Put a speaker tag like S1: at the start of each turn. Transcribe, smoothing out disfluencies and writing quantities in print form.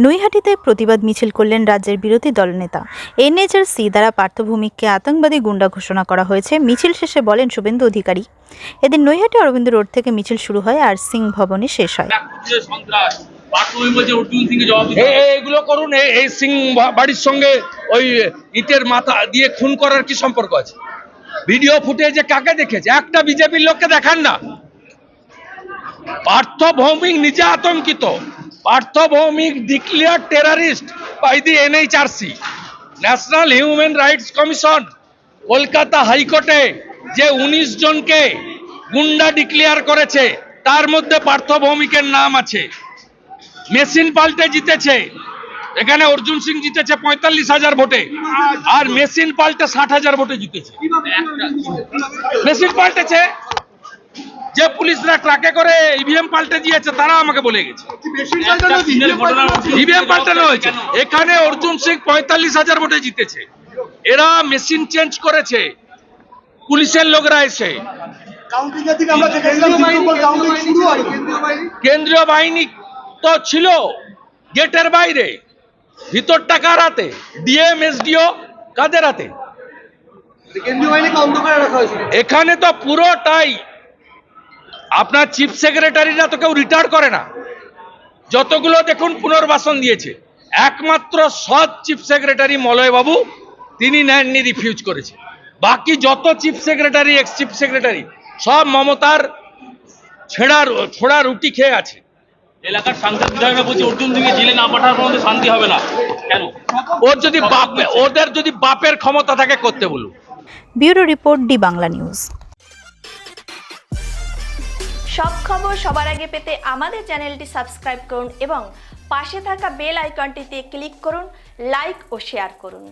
S1: নৈহাটিতে প্রতিবাদ মিছিল করলেন রাজ্যের বিরোধী দলনেতা। এনএচআরসি দ্বারা পার্থ ভৌমিককে আতঙ্কবাদী গুন্ডা ঘোষণা করা হয়েছে। মিছিল শেষে বলেন শুভেন্দু অধিকারী। এদিন নৈহাটি অরবিন্দ রোড থেকে মিছিল শুরু হয় আর সিং ভবনে শেষ হয়।
S2: এগুলো করুন, এই সিং বাড়ির সঙ্গে ওই ইটের মাথা দিয়ে খুন করার কি সম্পর্ক আছে? ভিডিও ফুটেজে কাকে দেখেছে? একটা বিজেপির লোককে দেখান না। পার্থ ভৌমিক নিজে আতঙ্কিত। Partha Bhowmik declare terrorist by the NHRC, National Human Rights Commission. Kolkata হাইকোর্টে যে 19 জনকে গুন্ডা ডিক্লেয়ার করেছে তার মধ্যে পার্থ ভৌমিকের নাম আছে। মেশিন পাল্টে জিতেছে। এখানে অর্জুন সিং জিতেছে 45,000 ভোটে, আর মেশিন পাল্টে 60,000 ভোটে জিতেছে। মেশিন পাল্টেছে। যে পুলিশরা ট্রাকে করে ইভিএম পাল্টে দিয়েছে তারা আমাকে বলে গেছে ইভিএম পাল্টানো হয়েছে। এখানে অর্জুন সিং 45,000 ভোটে জিতেছে। এরা মেশিন চেঞ্জ করেছে, পুলিশের লোকরা এসে। কেন্দ্রীয় বাহিনী তো ছিল গেটের বাইরে, ভিতরটা কার হাতে? ডিএম এসডিও কাদের হাতে? এখানে তো পুরোটাই আপনার চিফ সেক্রেটারিরা তো কেউ রিটায়ার করে না। যতগুলো দেখুন পুনর্বাসন দিয়েছে, একমাত্র সৎ চিফ সেক্রেটারি মলয় বাবু, তিনি নেননি, রিফিউজ করেছে। বাকি যত chief secretary, x chief secretary সব মমতার ছোড়া রুটি খেয়ে আছে।
S3: এলাকার সাংসদ বিধায়করা বলছে অর্জুন সিংকে জেলে না পাঠার পর্যন্ত শান্তি হবে না। কেন?
S2: ওদের যদি বাপের ক্ষমতা থাকে করতে বলুন।
S1: Bureau report, D Bangla news.
S4: সব খবর সবার আগে পেতে আমাদের চ্যানেলটি সাবস্ক্রাইব করুন এবং পাশে থাকা বেল আইকনটিতে ক্লিক করুন। লাইক ও শেয়ার করুন।